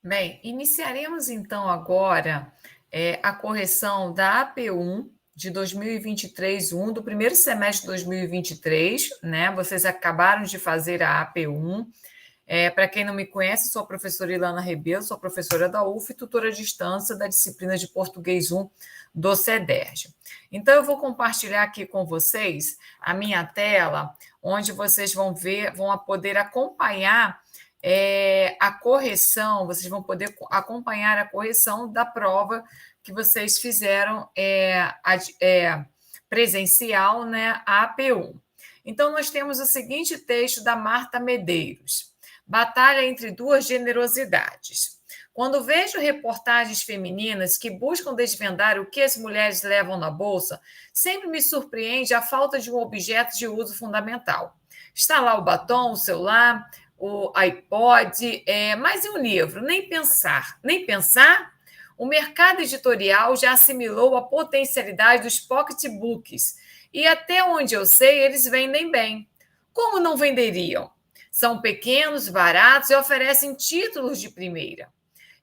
Bem, iniciaremos então agora a correção da AP1 de 2023-1, do primeiro semestre de 2023, né? Vocês acabaram de fazer a AP1. Para quem não me conhece, sou a professora Ilana Rebelo, sou professora da UF e tutora à distância da disciplina de Português 1 do CEDERJ. Então, eu vou compartilhar aqui com vocês a minha tela, onde vocês vão ver, vão poder acompanhar a correção, vocês vão poder acompanhar a correção da prova que vocês fizeram presencial, né, a AP1. Então, nós temos o seguinte texto da Marta Medeiros: Batalha entre duas generosidades. Quando vejo reportagens femininas que buscam desvendar o que as mulheres levam na bolsa, sempre me surpreende a falta de um objeto de uso fundamental. Está lá o batom, o celular, o iPod, mas e o livro? Nem pensar. Nem pensar? O mercado editorial já assimilou a potencialidade dos pocketbooks e, até onde eu sei, eles vendem bem. Como não venderiam? São pequenos, baratos e oferecem títulos de primeira.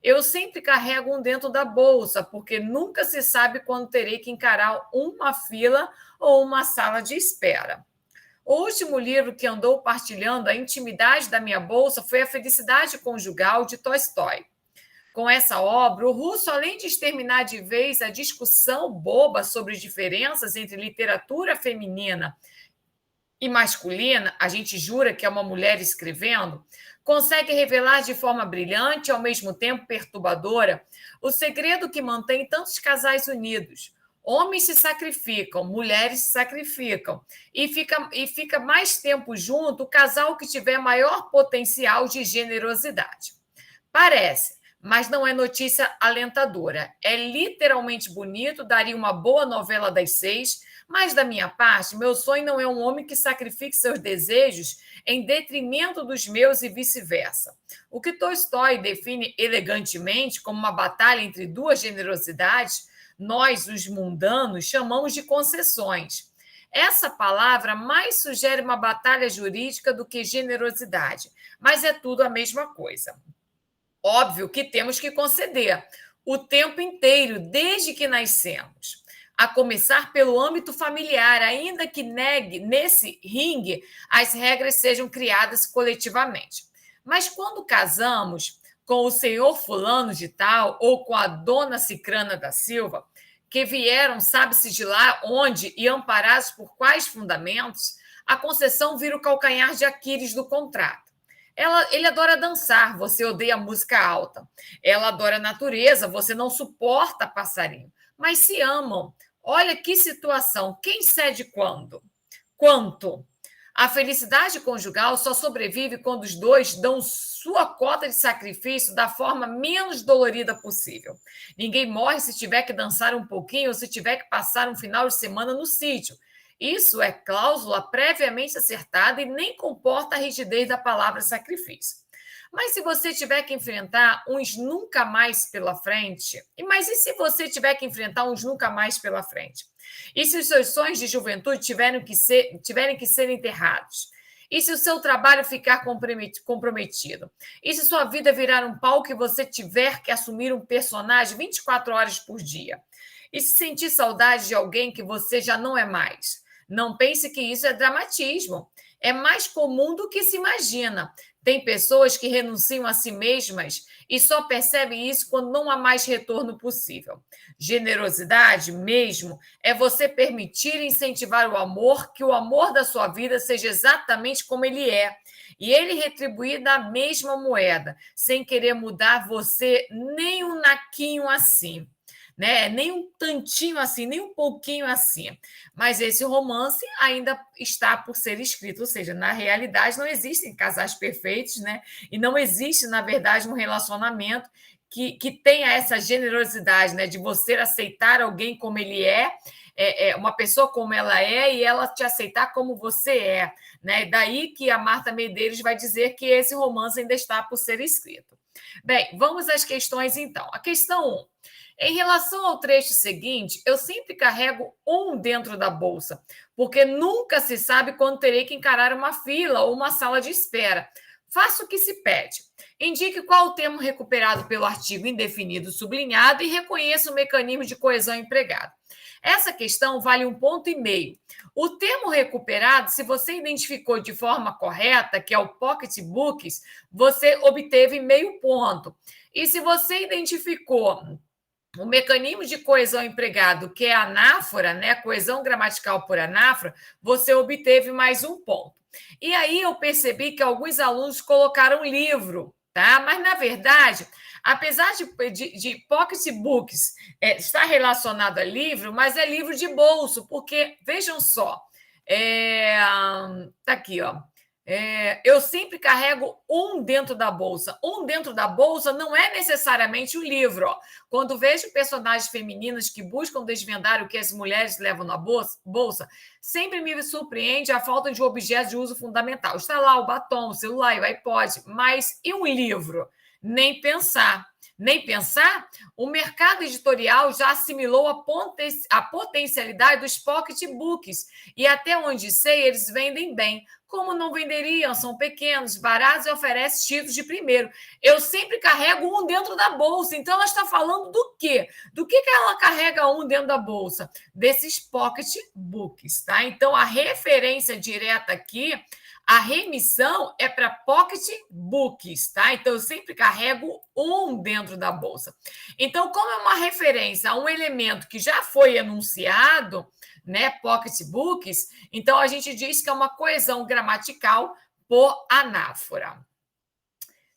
Eu sempre carrego um dentro da bolsa, porque nunca se sabe quando terei que encarar uma fila ou uma sala de espera. O último livro que andou partilhando a intimidade da minha bolsa foi A Felicidade Conjugal, de Tolstói. Com essa obra, o russo, além de exterminar de vez a discussão boba sobre diferenças entre literatura feminina e masculina, a gente jura que é uma mulher escrevendo, consegue revelar de forma brilhante e ao mesmo tempo perturbadora o segredo que mantém tantos casais unidos. Homens se sacrificam, mulheres se sacrificam, e fica mais tempo junto o casal que tiver maior potencial de generosidade. Parece, mas não é notícia alentadora. É literalmente bonito, daria uma boa novela das 6, mas da minha parte, meu sonho não é um homem que sacrifique seus desejos em detrimento dos meus e vice-versa. O que Tolstói define elegantemente como uma batalha entre duas generosidades, nós, os mundanos, chamamos de concessões. Essa palavra mais sugere uma batalha jurídica do que generosidade, mas é tudo a mesma coisa. Óbvio que temos que conceder o tempo inteiro, desde que nascemos. A começar pelo âmbito familiar, ainda que negue, nesse ringue, as regras sejam criadas coletivamente. Mas quando casamos com o senhor fulano de tal ou com a dona Cicrana da Silva, que vieram, sabe-se de lá onde e amparados por quais fundamentos, a concessão vira o calcanhar de Aquiles do contrato. Ele adora dançar, você odeia música alta. Ela adora a natureza, você não suporta passarinho. Mas se amam. Olha que situação. Quem cede quando? Quanto? A felicidade conjugal só sobrevive quando os dois dão sua cota de sacrifício da forma menos dolorida possível. Ninguém morre se tiver que dançar um pouquinho ou se tiver que passar um final de semana no sítio. Isso é cláusula previamente acertada e nem comporta a rigidez da palavra sacrifício. Mas se você tiver que enfrentar uns nunca mais pela frente, mas e se você tiver que enfrentar uns nunca mais pela frente? E se os seus sonhos de juventude tiverem que ser enterrados? E se o seu trabalho ficar comprometido? E se sua vida virar um palco e você tiver que assumir um personagem 24 horas por dia? E se sentir saudade de alguém que você já não é mais? Não pense que isso é dramatismo. É mais comum do que se imagina. Tem pessoas que renunciam a si mesmas e só percebem isso quando não há mais retorno possível. Generosidade, mesmo, é você permitir e incentivar o amor, que o amor da sua vida seja exatamente como ele é. E ele retribuir da mesma moeda, sem querer mudar você nem um naquinho assim. Né? Nem um tantinho assim, nem um pouquinho assim. Mas esse romance ainda está por ser escrito, ou seja, na realidade não existem casais perfeitos, né? E não existe, na verdade, um relacionamento que tenha essa generosidade, né? De você aceitar alguém como ele uma pessoa como ela é e ela te aceitar como você é. Né? Daí que a Marta Medeiros vai dizer que esse romance ainda está por ser escrito. Bem, vamos às questões então. A questão 1. Em relação ao trecho seguinte, eu sempre carrego um dentro da bolsa, porque nunca se sabe quando terei que encarar uma fila ou uma sala de espera. Faça o que se pede. Indique qual o termo recuperado pelo artigo indefinido sublinhado e reconheça o mecanismo de coesão empregado. Essa questão vale 1,5 ponto. O termo recuperado, se você identificou de forma correta, que é o pocketbooks, você obteve 0,5 ponto. E se você identificou o mecanismo de coesão empregado, que é a anáfora, né, coesão gramatical por anáfora, você obteve mais 1 ponto. E aí eu percebi que alguns alunos colocaram livro, tá? Mas, na verdade, apesar de pocketbooks estar relacionado a livro, mas é livro de bolso, porque, vejam só, tá aqui, ó. Eu sempre carrego um dentro da bolsa. Um dentro da bolsa não é necessariamente o livro. Ó. Quando vejo personagens femininas que buscam desvendar o que as mulheres levam na bolsa, sempre me surpreende a falta de objetos de uso fundamental. Está lá o batom, o celular, o iPod, mas e um livro? Nem pensar. Nem pensar, o mercado editorial já assimilou a potencialidade dos pocketbooks e até onde sei, eles vendem bem. Como não venderiam? São pequenos, baratos e oferecem títulos de primeiro. Eu sempre carrego um dentro da bolsa. Então, ela está falando do quê? Do que ela carrega um dentro da bolsa? Desses pocketbooks, tá? Então, a referência direta aqui, a remissão é para pocketbooks, tá? Então, eu sempre carrego um dentro da bolsa. Então, como é uma referência a um elemento que já foi enunciado, né, pocketbooks, então a gente diz que é uma coesão gramatical por anáfora.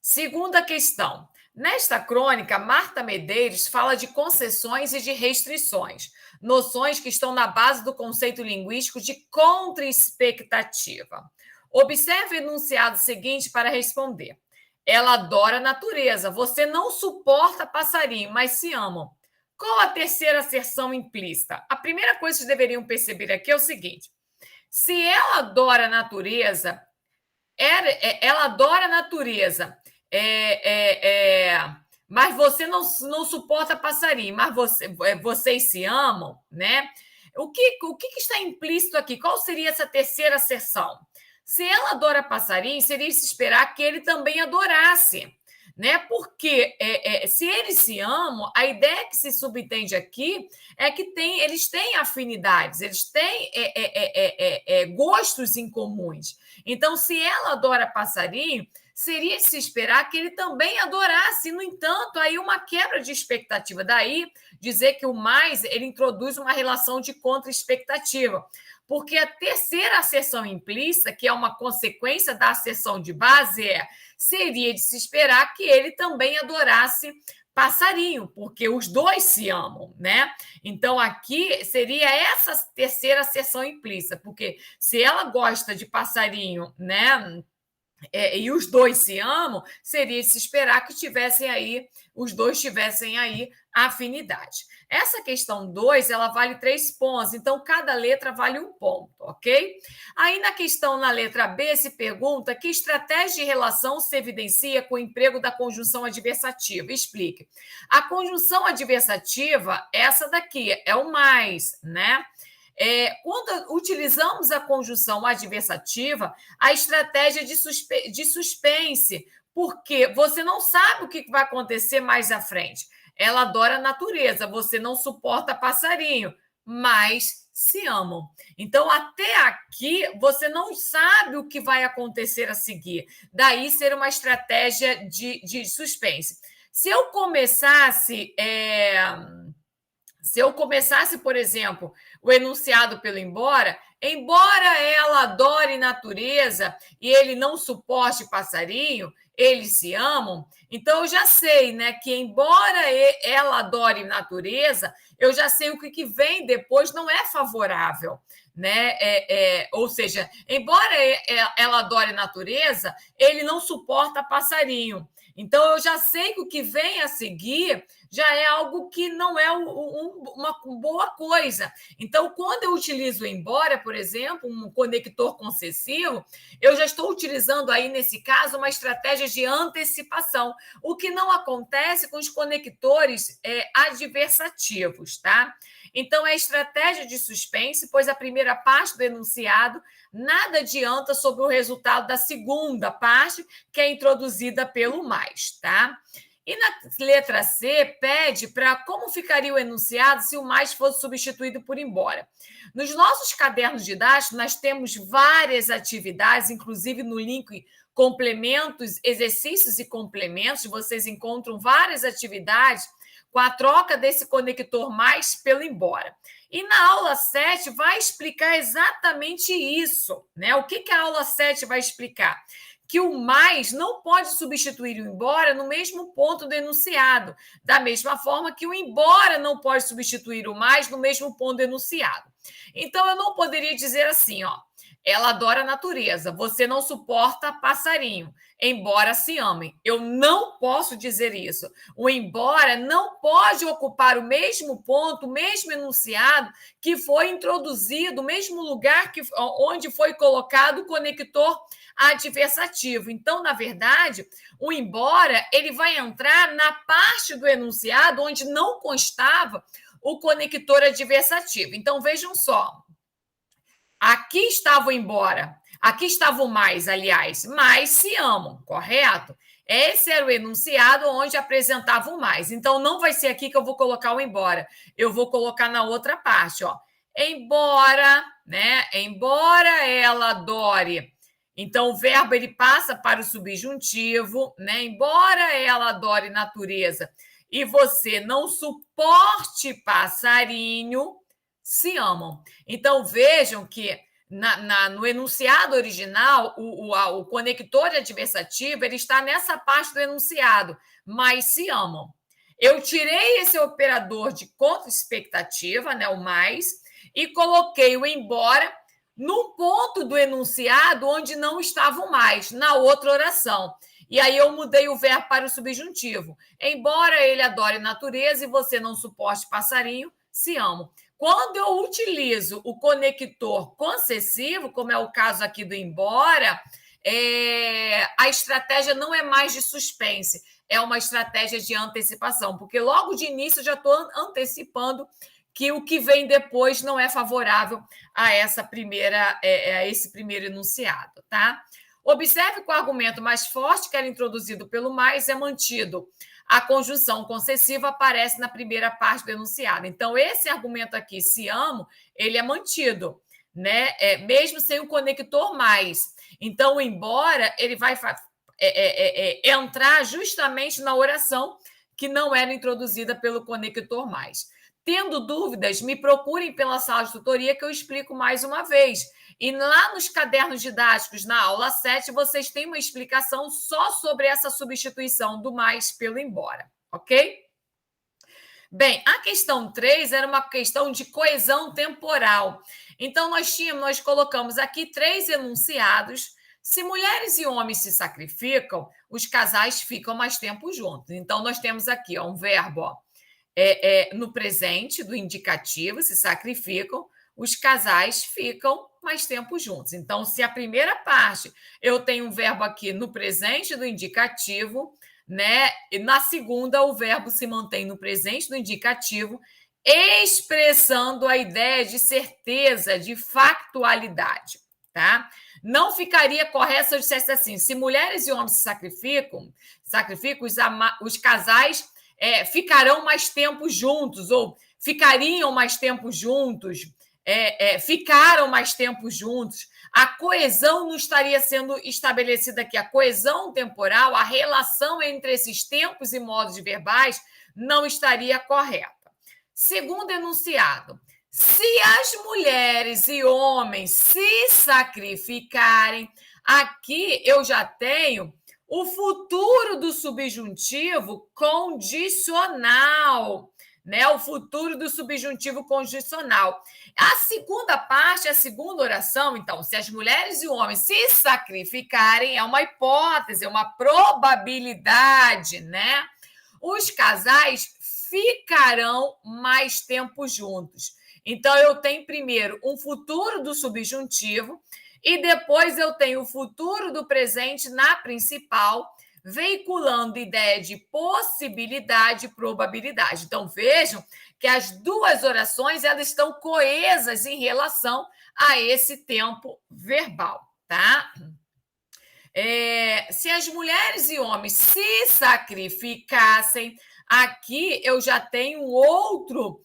Segunda questão. Nesta crônica, Marta Medeiros fala de concessões e de restrições, noções que estão na base do conceito linguístico de contra-expectativa. Observe o enunciado seguinte para responder. Ela adora a natureza. Você não suporta passarinho, mas se amam. Qual a terceira aserção implícita? A primeira coisa que vocês deveriam perceber aqui é o seguinte: se ela adora a natureza, ela adora a natureza, mas você não suporta passarinho, mas vocês se amam, né? O que está implícito aqui? Qual seria essa terceira aserção? Se ela adora passarinho, seria se esperar que ele também adorasse. Né? Porque se eles se amam, a ideia que se subentende aqui é que eles têm afinidades, eles têm gostos em comuns. Então, se ela adora passarinho, seria de se esperar que ele também adorasse. No entanto, aí uma quebra de expectativa. Daí dizer que o mais ele introduz uma relação de contra-expectativa. Porque a terceira aserção implícita, que é uma consequência da aserção de base, seria de se esperar que ele também adorasse passarinho, porque os dois se amam, né? Então, aqui seria essa terceira aserção implícita, porque se ela gosta de passarinho, né? E os dois se amam, seria de se esperar que os dois tivessem aí afinidade. Essa questão 2, ela vale 3 pontos, então cada letra vale 1 ponto, ok? Aí na letra B se pergunta que estratégia de relação se evidencia com o emprego da conjunção adversativa. Explique. A conjunção adversativa, essa daqui, é o mais, né? Quando utilizamos a conjunção adversativa, a estratégia de suspense, porque você não sabe o que vai acontecer mais à frente. Ela adora a natureza, você não suporta passarinho, mas se amam. Então, até aqui, você não sabe o que vai acontecer a seguir. Daí ser uma estratégia de suspense. Se eu começasse, por exemplo, o enunciado pelo embora ela adore natureza e ele não suporte passarinho, eles se amam, então eu já sei, né, que embora ela adore natureza, eu já sei o que vem depois não é favorável, né? Ou seja, embora ela adore natureza, ele não suporta passarinho. Então, eu já sei que o que vem a seguir já é algo que não é uma boa coisa. Então, quando eu utilizo embora, por exemplo, um conector concessivo, eu já estou utilizando aí, nesse caso, uma estratégia de antecipação, o que não acontece com os conectores adversativos, tá? Então, é estratégia de suspense, pois a primeira parte do enunciado nada adianta sobre o resultado da segunda parte, que é introduzida pelo mais, tá? E na letra C, pede para como ficaria o enunciado se o mais fosse substituído por embora. Nos nossos cadernos didáticos, nós temos várias atividades, inclusive no link complementos, exercícios e complementos, vocês encontram várias atividades com a troca desse conector mais pelo embora. E na aula 7 vai explicar exatamente isso, né? O que a aula 7 vai explicar? Que o mais não pode substituir o embora no mesmo ponto do enunciado, da mesma forma que o embora não pode substituir o mais no mesmo ponto do enunciado. Então, eu não poderia dizer assim, ó, ela adora a natureza, você não suporta passarinho, embora se amem. Eu não posso dizer isso. O embora não pode ocupar o mesmo ponto, o mesmo enunciado que foi introduzido, o mesmo lugar onde foi colocado o conector adversativo. Então, na verdade, o embora ele vai entrar na parte do enunciado onde não constava o conector adversativo. Então, vejam só. Aqui estava o embora, aqui estava o mais, aliás, mas se amam, correto? Esse era o enunciado onde apresentava o mais. Então, não vai ser aqui que eu vou colocar o embora. Eu vou colocar na outra parte, ó. Embora, né? Embora ela adore. Então, o verbo ele passa para o subjuntivo, né? Embora ela adore natureza e você não suporte passarinho, se amam. Então, vejam que no enunciado original, o conector adversativo ele está nessa parte do enunciado, mas se amam. Eu tirei esse operador de contra-expectativa, né, o mais, e coloquei o embora no ponto do enunciado onde não estava o mais, na outra oração. E aí eu mudei o verbo para o subjuntivo. Embora ele adore natureza e você não suporte passarinho, se amam. Quando eu utilizo o conector concessivo, como é o caso aqui do embora, a estratégia não é mais de suspense, é uma estratégia de antecipação, porque logo de início eu já estou antecipando que o que vem depois não é favorável a esse primeiro enunciado, tá? Observe que o argumento mais forte que era introduzido pelo mais é mantido. A conjunção concessiva aparece na primeira parte do enunciado. Então, esse argumento aqui, se amo, ele é mantido, né? Mesmo sem o conector mais. Então, o embora, ele vai entrar justamente na oração que não era introduzida pelo conector mais. Tendo dúvidas, me procurem pela sala de tutoria que eu explico mais uma vez. E lá nos cadernos didáticos, na aula 7, vocês têm uma explicação só sobre essa substituição do mais pelo embora, ok? Bem, a questão 3 era uma questão de coesão temporal. Então, nós colocamos aqui 3 enunciados. Se mulheres e homens se sacrificam, os casais ficam mais tempo juntos. Então, nós temos aqui um verbo no presente do indicativo, se sacrificam, os casais ficam mais tempo juntos. Então, se a primeira parte eu tenho um verbo aqui no presente do indicativo, né? E na segunda, o verbo se mantém no presente do indicativo, expressando a ideia de certeza, de factualidade, tá? Não ficaria correto se eu dissesse assim: se mulheres e homens se sacrificam, os casais ficarão mais tempo juntos, ou ficariam mais tempo juntos, ficaram mais tempo juntos. A coesão não estaria sendo estabelecida aqui. A coesão temporal, a relação entre esses tempos e modos verbais não estaria correta. Segundo enunciado, se as mulheres e homens se sacrificarem, aqui eu já tenho o futuro do subjuntivo condicional, né? O futuro do subjuntivo condicional. A segunda parte, a segunda oração, então, se as mulheres e homens se sacrificarem, é uma hipótese, é uma probabilidade, né? Os casais ficarão mais tempo juntos. Então, eu tenho primeiro um futuro do subjuntivo e depois eu tenho o futuro do presente na principal, veiculando ideia de possibilidade e probabilidade. Então, vejam que as duas orações elas estão coesas em relação a esse tempo verbal, tá? Se as mulheres e homens se sacrificassem, aqui eu já tenho outro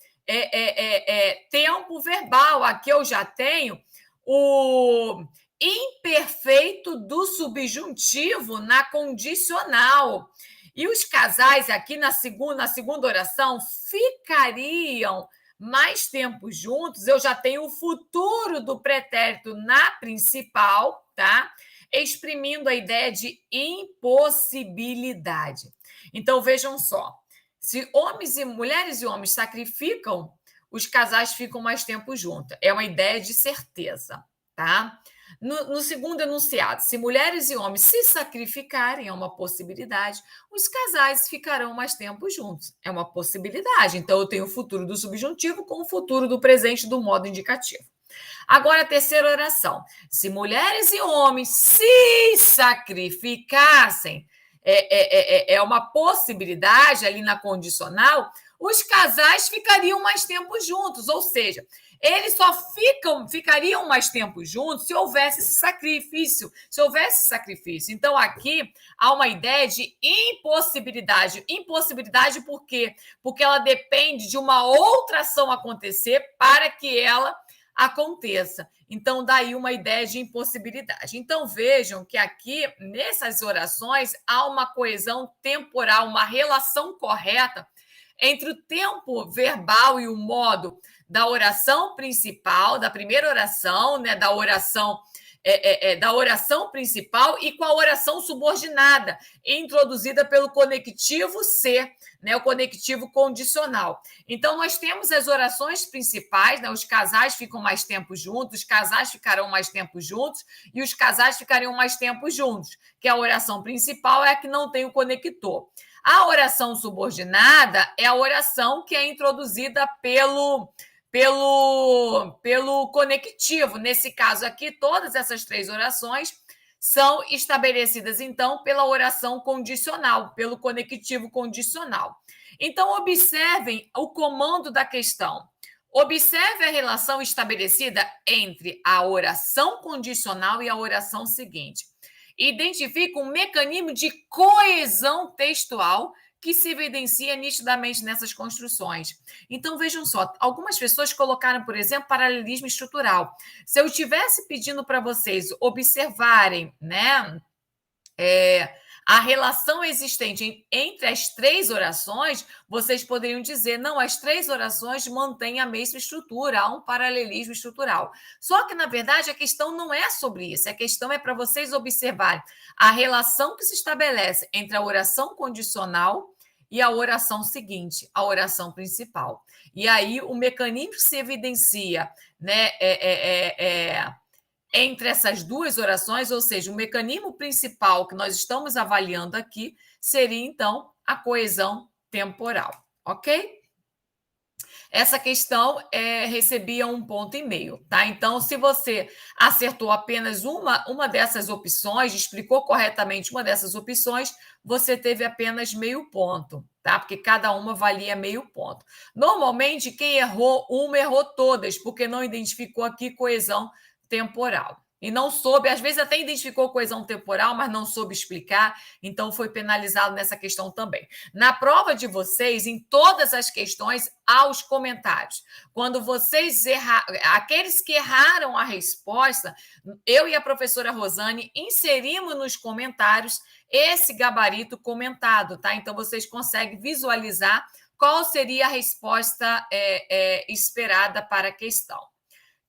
tempo verbal. Aqui eu já tenho o imperfeito do subjuntivo na condicional. E os casais aqui na segunda oração ficariam mais tempo juntos. Eu já tenho o futuro do pretérito na principal, tá? Exprimindo a ideia de impossibilidade. Então, vejam só. Se mulheres e homens sacrificam, os casais ficam mais tempo juntos. É uma ideia de certeza, tá? No segundo enunciado, se mulheres e homens se sacrificarem, é uma possibilidade, os casais ficarão mais tempo juntos. É uma possibilidade. Então, eu tenho o futuro do subjuntivo com o futuro do presente do modo indicativo. Agora, a terceira oração. Se mulheres e homens se sacrificassem, é uma possibilidade ali na condicional, os casais ficariam mais tempo juntos, ou seja, eles só ficariam mais tempo juntos se houvesse esse sacrifício, Então, aqui há uma ideia de impossibilidade. Impossibilidade por quê? Porque ela depende de uma outra ação acontecer para que ela aconteça. Então, daí uma ideia de impossibilidade. Então, vejam que aqui, nessas orações, há uma coesão temporal, uma relação correta entre o tempo verbal e o modo da oração principal, da primeira oração, né, da oração principal e com a oração subordinada, introduzida pelo conectivo ser, né, o conectivo condicional. Então, nós temos as orações principais, né, os casais ficam mais tempo juntos, os casais ficarão mais tempo juntos e os casais ficariam mais tempo juntos, que a oração principal é a que não tem o conector. A oração subordinada é a oração que é introduzida pelo conectivo. Nesse caso aqui, todas essas três orações são estabelecidas, então, pela oração condicional, pelo conectivo condicional. Então, observem o comando da questão. Observe a relação estabelecida entre a oração condicional e a oração seguinte. Identifica um mecanismo de coesão textual que se evidencia nitidamente nessas construções. Então, vejam só, algumas pessoas colocaram, por exemplo, paralelismo estrutural. Se eu estivesse pedindo para vocês observarem, né, a relação existente entre as três orações, vocês poderiam dizer, não, as três orações mantêm a mesma estrutura, há um paralelismo estrutural. Só que, na verdade, a questão não é sobre isso, a questão é para vocês observarem a relação que se estabelece entre a oração condicional e a oração seguinte, a oração principal. E aí, o mecanismo que se evidencia, né, entre essas duas orações, ou seja, o mecanismo principal que nós estamos avaliando aqui seria, então, a coesão temporal, ok? Essa questão recebia 1,5 ponto, tá? Então, se você acertou apenas uma dessas opções, explicou corretamente uma dessas opções, você teve apenas meio ponto, tá? Porque cada uma valia meio ponto. Normalmente, quem errou uma, errou todas, porque não identificou aqui coesão temporal. E não soube, às vezes até identificou coesão temporal, mas não soube explicar, então foi penalizado nessa questão também. Na prova de vocês, em todas as questões, há os comentários. Quando vocês aqueles que erraram a resposta, eu e a professora Rosane inserimos nos comentários esse gabarito comentado, tá? Então vocês conseguem visualizar qual seria a resposta esperada para a questão.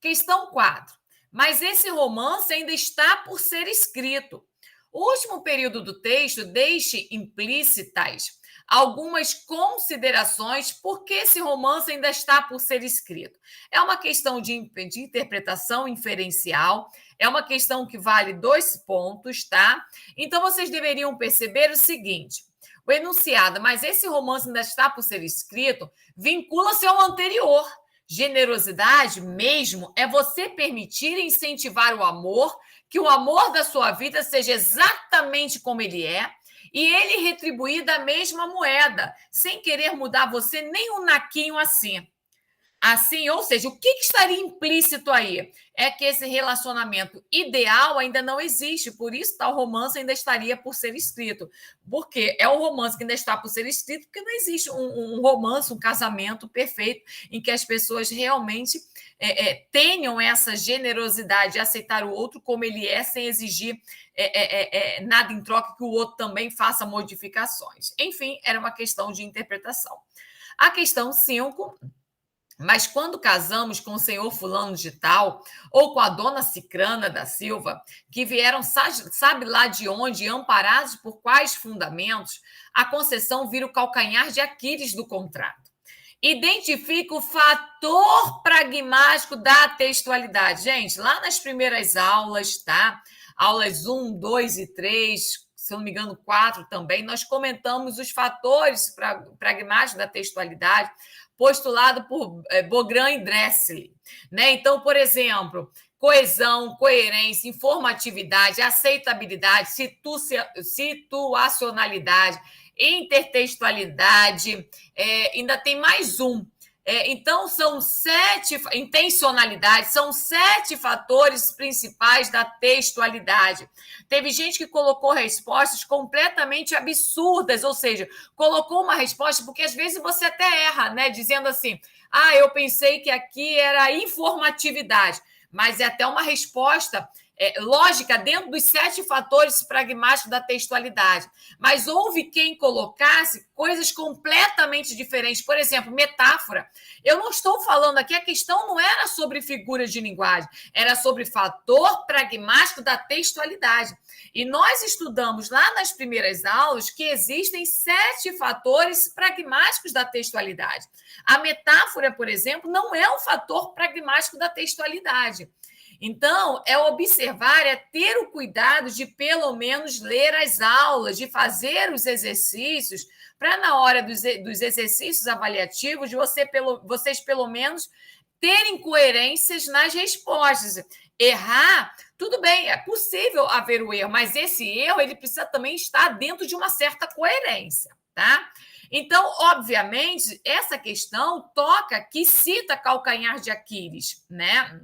Questão 4. Mas esse romance ainda está por ser escrito. O último período do texto deixe implícitas algumas considerações porque esse romance ainda está por ser escrito. É uma questão de interpretação inferencial, é uma questão que vale 2 pontos, tá? Então, vocês deveriam perceber o seguinte: o enunciado, mas esse romance ainda está por ser escrito, vincula-se ao anterior. Generosidade mesmo é você permitir e incentivar o amor, que o amor da sua vida seja exatamente como ele é, e ele retribuir da mesma moeda, sem querer mudar você nem um naquinho assim. Assim, ou seja, o que estaria implícito aí? É que esse relacionamento ideal ainda não existe, por isso tal romance ainda estaria por ser escrito. Porque é um romance que ainda está por ser escrito, porque não existe um romance, um casamento perfeito em que as pessoas realmente tenham essa generosidade de aceitar o outro como ele é, sem exigir nada em troca, que o outro também faça modificações. Enfim, era uma questão de interpretação. A questão 5. Mas quando casamos com o senhor fulano de tal, ou com a dona Cicrana da Silva, que vieram sabe lá de onde, amparados por quais fundamentos, a concessão vira o calcanhar de Aquiles do contrato. Identifica o fator pragmático da textualidade. Gente, lá nas primeiras aulas, tá? Aulas 1, 2 e 3, se não me engano, 4 também, nós comentamos os fatores pragmáticos da textualidade, postulado por Bogrand e Dressler. Né? Então, por exemplo, coesão, coerência, informatividade, aceitabilidade, situacionalidade, intertextualidade, ainda tem mais um. Então, são 7, intencionalidade, são 7 fatores principais da textualidade. Teve gente que colocou respostas completamente absurdas, ou seja, colocou uma resposta, porque às vezes você até erra, né? Dizendo assim, eu pensei que aqui era informatividade, mas é até uma resposta lógica dentro dos 7 fatores pragmáticos da textualidade. Mas houve quem colocasse coisas completamente diferentes. Por exemplo, metáfora. Eu não estou falando aqui, a questão não era sobre figuras de linguagem, era sobre fator pragmático da textualidade. E nós estudamos lá nas primeiras aulas que existem 7 fatores pragmáticos da textualidade. A metáfora, por exemplo, não é um fator pragmático da textualidade. Então, observar, ter o cuidado de, pelo menos, ler as aulas, de fazer os exercícios, para, na hora dos exercícios avaliativos, vocês, pelo menos, terem coerências nas respostas. Errar, tudo bem, é possível haver o erro, mas esse erro ele precisa também estar dentro de uma certa coerência, tá? Então, obviamente, essa questão toca, que cita calcanhar de Aquiles, né?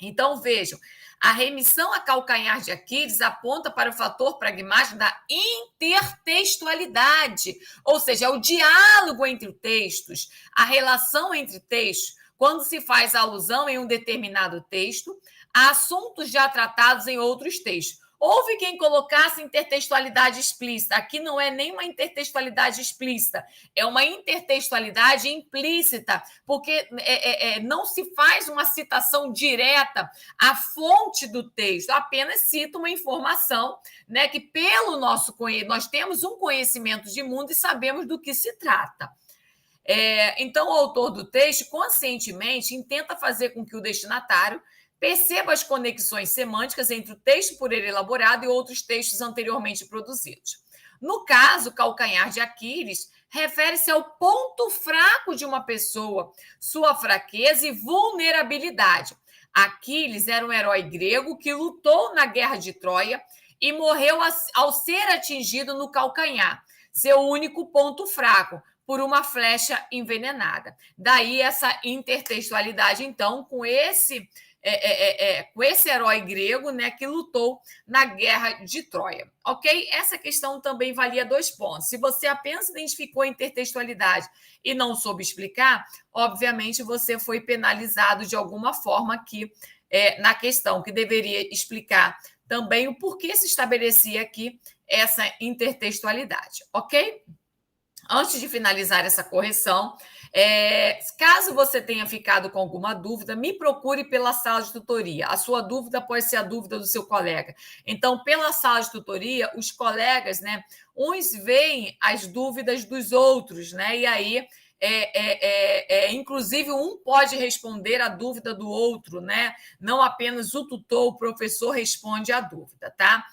Então, vejam, a remissão a calcanhar de Aquiles aponta para o fator pragmático da intertextualidade, ou seja, é o diálogo entre textos, a relação entre textos, quando se faz alusão em um determinado texto a assuntos já tratados em outros textos. Houve quem colocasse intertextualidade explícita. Aqui não é nem uma intertextualidade explícita, é uma intertextualidade implícita, porque não se faz uma citação direta à fonte do texto, apenas cita uma informação, né, que pelo nosso nós temos um conhecimento de mundo e sabemos do que se trata. Então, o autor do texto, conscientemente, intenta fazer com que o destinatário perceba as conexões semânticas entre o texto por ele elaborado e outros textos anteriormente produzidos. No caso, calcanhar de Aquiles refere-se ao ponto fraco de uma pessoa, sua fraqueza e vulnerabilidade. Aquiles era um herói grego que lutou na guerra de Troia e morreu ao ser atingido no calcanhar, seu único ponto fraco, por uma flecha envenenada. Daí essa intertextualidade, então, com esse herói grego, né, que lutou na guerra de Troia. Ok? Essa questão também valia 2 pontos. Se você apenas identificou a intertextualidade e não soube explicar, obviamente você foi penalizado de alguma forma aqui na questão, que deveria explicar também o porquê se estabelecia aqui essa intertextualidade. Ok? Antes de finalizar essa correção, caso você tenha ficado com alguma dúvida, me procure pela sala de tutoria. A sua dúvida pode ser a dúvida do seu colega. Então, pela sala de tutoria, os colegas, né, uns veem as dúvidas dos outros, né? E aí, inclusive, um pode responder a dúvida do outro, né? Não apenas o tutor, o professor responde a dúvida, tá?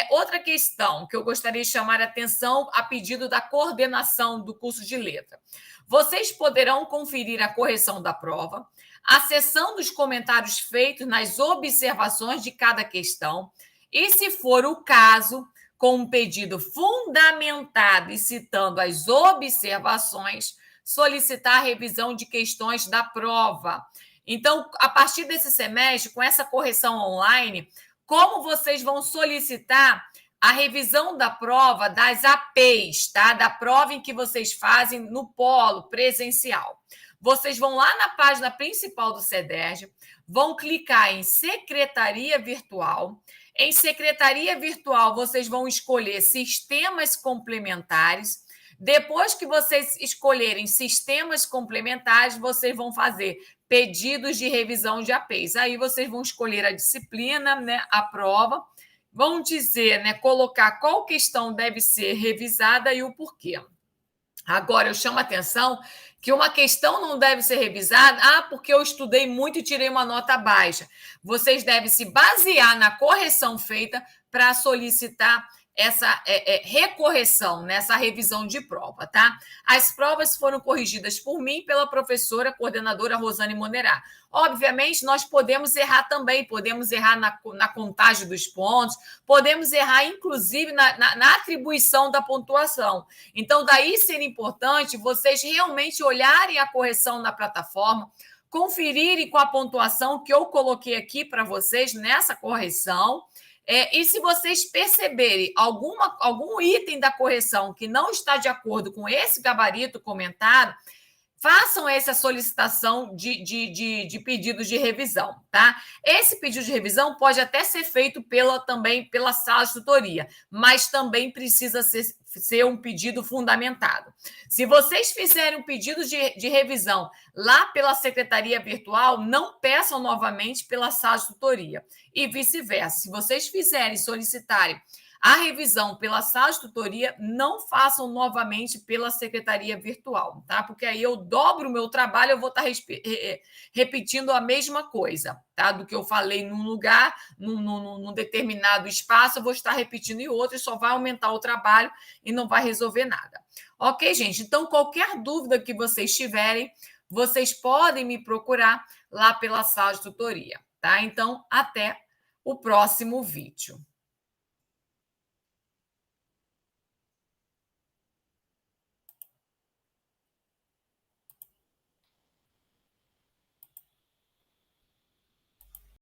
Outra questão que eu gostaria de chamar a atenção a pedido da coordenação do curso de letra. Vocês poderão conferir a correção da prova, acessando os comentários feitos nas observações de cada questão e, se for o caso, com um pedido fundamentado e citando as observações, solicitar a revisão de questões da prova. Então, a partir desse semestre, com essa correção online, como vocês vão solicitar a revisão da prova das APs, tá? Da prova em que vocês fazem no polo presencial. Vocês vão lá na página principal do CEDERJ, vão clicar em Secretaria Virtual. Em Secretaria Virtual, vocês vão escolher sistemas complementares. Depois que vocês escolherem sistemas complementares, vocês vão fazer pedidos de revisão de APs. Aí vocês vão escolher a disciplina, né, a prova, vão dizer, né, colocar qual questão deve ser revisada e o porquê. Agora, eu chamo a atenção que uma questão não deve ser revisada, porque eu estudei muito e tirei uma nota baixa. Vocês devem se basear na correção feita para solicitar essa recorreção, nessa revisão de prova, tá? As provas foram corrigidas por mim e pela professora coordenadora Rosane Monerá. Obviamente, nós podemos errar também, podemos errar na contagem dos pontos, podemos errar, inclusive, na atribuição da pontuação. Então, daí seria importante vocês realmente olharem a correção na plataforma, conferirem com a pontuação que eu coloquei aqui para vocês nessa correção. E se vocês perceberem algum item da correção que não está de acordo com esse gabarito comentado, façam essa solicitação de pedidos de revisão, tá? Esse pedido de revisão pode até ser feito também pela sala de tutoria, mas também precisa ser um pedido fundamentado. Se vocês fizerem um pedido de revisão lá pela secretaria virtual, não peçam novamente pela sala de tutoria. E vice-versa. Se vocês solicitarem a revisão pela sala de tutoria, não façam novamente pela secretaria virtual, tá? Porque aí eu dobro o meu trabalho, eu vou estar repetindo a mesma coisa, tá? Do que eu falei num lugar, num determinado espaço, eu vou estar repetindo em outro e só vai aumentar o trabalho e não vai resolver nada. Ok, gente? Então, qualquer dúvida que vocês tiverem, vocês podem me procurar lá pela sala de tutoria, tá? Então, até o próximo vídeo.